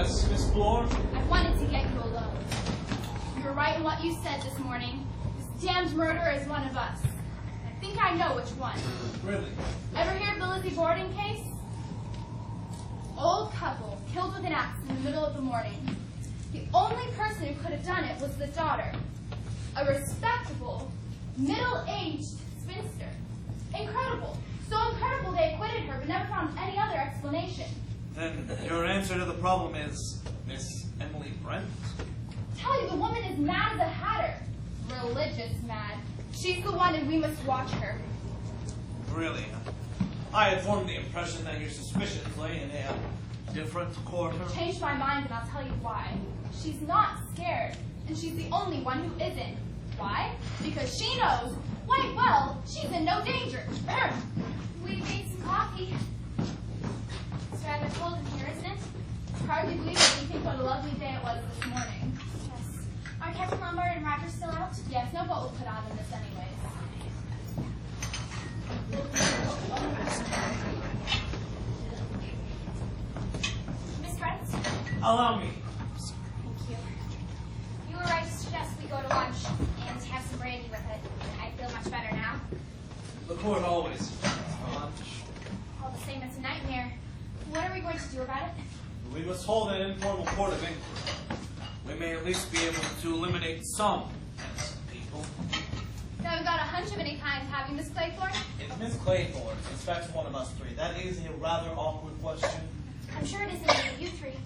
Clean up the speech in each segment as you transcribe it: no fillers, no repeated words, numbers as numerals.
Yes, Miss Bloor? I wanted to get you alone. You were right in what you said this morning. This damned murderer is one of us. I think I know which one. Really? Ever hear of the Lizzie Borden case? Old couple, killed with an axe in the middle of the morning. The only person who could have done it was the daughter. A respectable, middle-aged spinster. Incredible. So incredible they acquitted her but never found any other explanation. Then your answer to the problem is Miss Emily Brent? Tell you, the woman is mad as a hatter. Religious mad. She's the one and we must watch her. Really? I had formed the impression that your suspicions lay in a different quarter. Changed my mind and I'll tell you why. She's not scared, and she's the only one who isn't. Why? Because she knows quite well she's in no danger. We made some coffee. It's rather cold in here, isn't it? Hardly believe it when you think what a lovely day it was this morning. Yes. Are Captain Lombard and Roger still out? Yes, no boat will put out in this anyways. Miss Brent? Allow me. Thank you. You were right to suggest we go to lunch and have some brandy with it. I feel much better now. The court always for lunch. All the same, it's a nightmare. What are we going to do about it? We must hold an informal court of inquiry. We may at least be able to eliminate some innocent people. You haven't got a hunch of any kind, have you, Miss Claythorne? If Miss Claythorne suspects one of us three, that is a rather awkward question. I'm sure it isn't any of you three.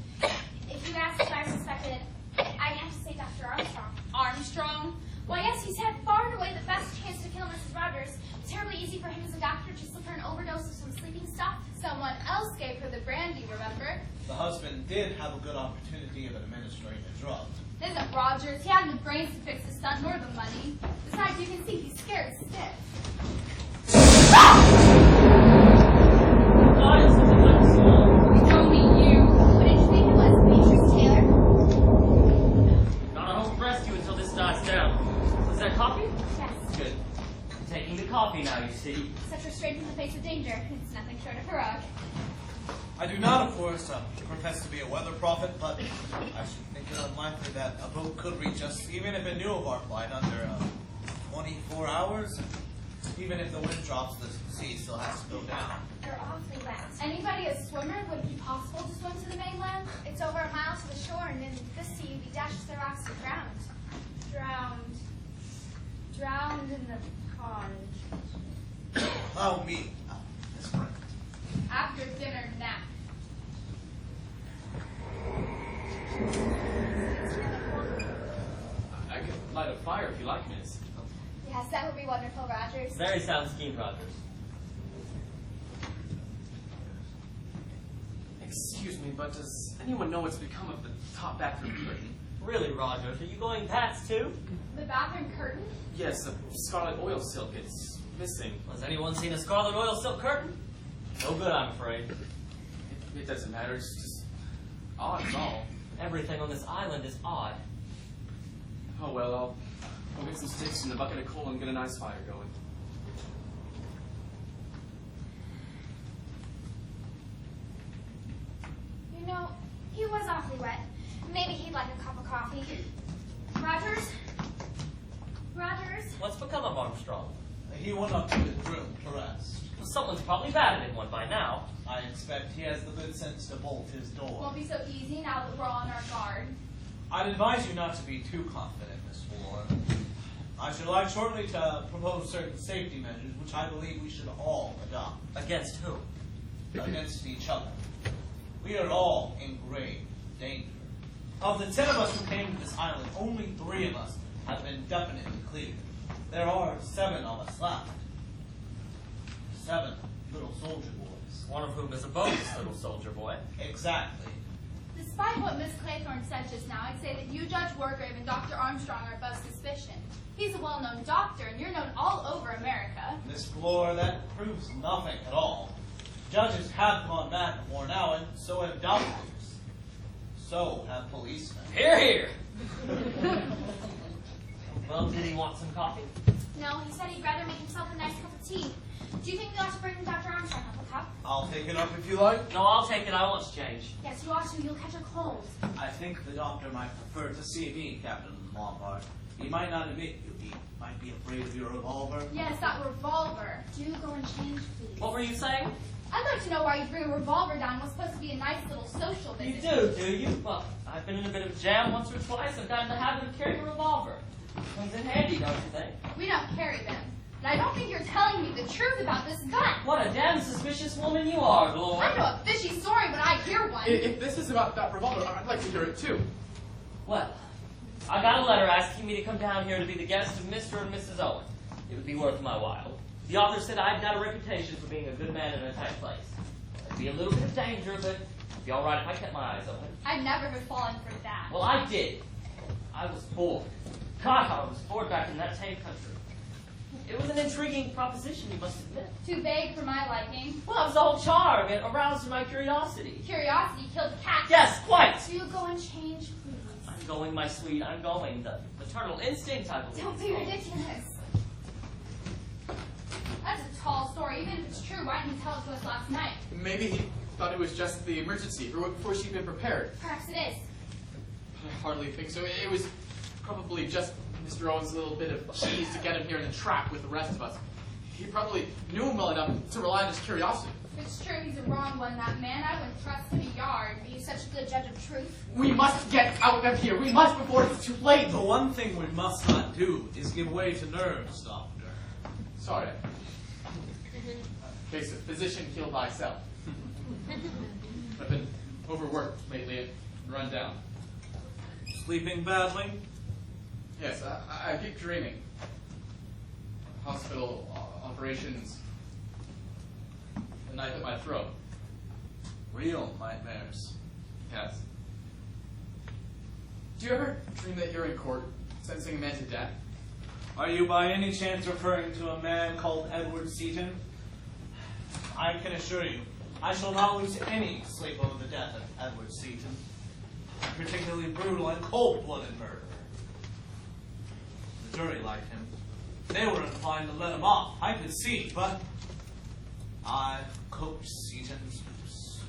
If you asked if I suspected, I'd have to say Dr. Armstrong. Armstrong? Why, yes, he's had far and away the best chance to kill Mrs. Rogers. It's terribly easy for him as a doctor to slip her an overdose of some sleeping stuff. Someone else gave her the brandy, remember? The husband did have a good opportunity of administering the drug. It isn't Rogers. He hadn't the brains to fix his son, nor the money. Besides, you can see he's scared stiff. It's only you. What did you think it was, Beatrice Taylor? Not a hope to rescue until this dies down. Was that coffee? Yes. Good. I'm taking the coffee now, you see. Such restraint in the face of danger. It's nothing short of heroic. I do not, of course, profess to be a weather prophet, but I should think it unlikely that a boat could reach us, even if it knew of our flight, under 24 hours. Even if the wind drops, the sea still has to go down. They're awfully wet. Anybody a swimmer? Would it be possible to swim to the mainland? It's over a mile to the shore, and in this sea you'd be dashed to the rocks and drowned. Drowned. Drowned in the pond. Allow me, Miss Brent. After dinner nap. I could light a fire if you like, miss. Yes, that would be wonderful, Rogers. Very sound scheme, Rogers. Excuse me, but does anyone know what's become of the top bathroom curtain? Really, Rogers, are you going past too? The bathroom curtain? Yes, the scarlet oil silk. It's missing. Has anyone seen a scarlet oil silk curtain? No good, I'm afraid. It doesn't matter. It's just odd, is all. Everything on this island is odd. Oh well, I'll get some sticks and a bucket of coal and get a nice fire going. You know, he was awfully wet. Maybe he'd like a cup of coffee. Rogers? Rogers? What's become of Armstrong? He went up to his room to rest. Well, someone's probably batted in one by now. I expect he has the good sense to bolt his door. Won't be so easy now that we're on our guard. I'd advise you not to be too confident, Miss Warren. I should like shortly to propose certain safety measures which I believe we should all adopt. Against who? Against each other. We are all in grave danger. Of the 10 of us who came to this island, only 3 of us have been definitely cleared. There are 7 of us left. 7 little soldier boys. One of whom is a bogus little soldier boy. Exactly. Despite what Miss Claythorne said just now, I'd say that you, Judge Wargrave, and Dr. Armstrong are above suspicion. He's a well-known doctor, and you're known all over America. Miss Flora, that proves nothing at all. Judges have gone mad before now, and so have doctors. So have policemen. Hear, hear! Well, did he want some coffee? No, he said he'd rather make himself a nice cup of tea. Do you think we ought to bring Dr. Armstrong up a cup? I'll take it up if you like. No, I'll take it. I want to change. Yes, you ought to. You'll catch a cold. I think the doctor might prefer to see me, Captain Lombard. He might not admit you. He might be afraid of your revolver. Yes, that revolver. Do go and change, please. What were you saying? I'd like to know why you bring a revolver down. It was supposed to be a nice little social You visit. do you? Well, I've been in a bit of a jam once or twice. I've gotten the habit of carrying a revolver. Comes in handy, don't you think? We don't carry them. And I don't think you're telling me the truth about this gun. What a damn suspicious woman you are, Glory. I know a fishy story when I hear one. If this is about that revolver, I'd like to hear it too. Well, I got a letter asking me to come down here to be the guest of Mr. and Mrs. Owen. It would be worth my while. The author said I'd got a reputation for being a good man in a tight place. There'd be a little bit of danger, but it'd be all right if I kept my eyes open. I'd never have fallen for that. Well, I did. I was bored. God, how I was bored back in that tame country. It was an intriguing proposition, you must admit. Too vague for my liking. Well, that was the whole charm. It aroused my curiosity. Curiosity killed the cat. Yes, quite. Do go and change, please. I'm going, my sweet. I'm going. The maternal instinct, I believe. Don't be ridiculous. That's a tall story. Even if it's true, why didn't you tell it to us last night? Maybe he thought it was just the emergency before she'd been prepared. Perhaps it is. I hardly think so. It was probably just Mr. Owen's little bit of cheese to get him here in the trap with the rest of us. He probably knew him well enough to rely on his curiosity. If it's true he's a wrong one, that man, I wouldn't trust him a yard. Are you such a good judge of truth? We must get out of here. We must before it's too late. The one thing we must not do is give way to nerves, Doctor. Sorry. Case of physician killed thyself. I've been overworked lately and run down. Sleeping badly? Yes, I keep dreaming. Hospital operations. The knife at my throat. Real nightmares. Yes. Do you ever dream that you're in court, sentencing a man to death? Are you by any chance referring to a man called Edward Seaton? I can assure you, I shall not lose any sleep over the death of Edward Seaton. A particularly brutal and cold-blooded murderer. The jury liked him. They were inclined to let him off, I could see, but I cooked Seaton's goose.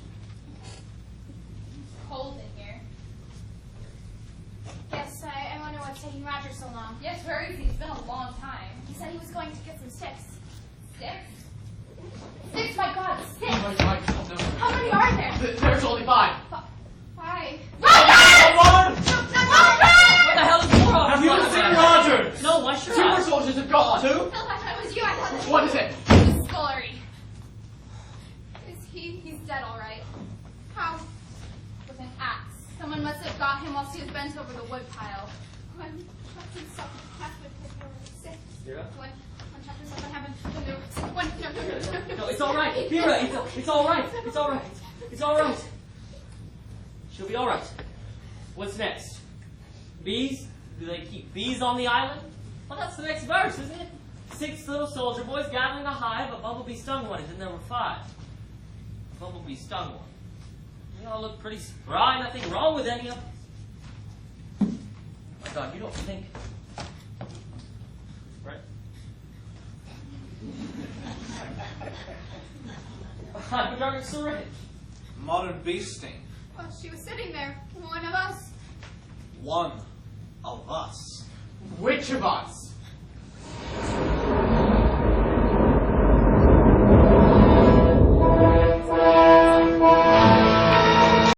Cold in here. Yes, I wonder what's taking Roger so long. Yes, where is he? It's been a long time. He said he was going to get some sticks. Six? Six, my God, six! Oh my God, no. How many are there? There's only 5. 5. Roger! What the hell is going on? Have you seen Roger? No, why should 2 I? more soldiers have gone. 2? Philip, I thought it was you. I thought that What is it? Scullery. Is he? He's dead, all right. How? With an axe. Someone must have got him while he was bent over the wood pile. One chapter 7 happened. No, it's all right. Vera, it's all right. It's all right. It's all right. She'll be all right. What's next? Bees? Do they keep bees on the island? Well, that's the next verse, isn't it? 6 little soldier boys gathering a hive. A bumblebee stung one, and then there were 5. A bumblebee stung one. They all look pretty spry. Nothing wrong with any of them. My God, you don't think... Right? Behind a dark syringe. Modern bee sting. Well, she was sitting there. One of us. One of us. Which of us?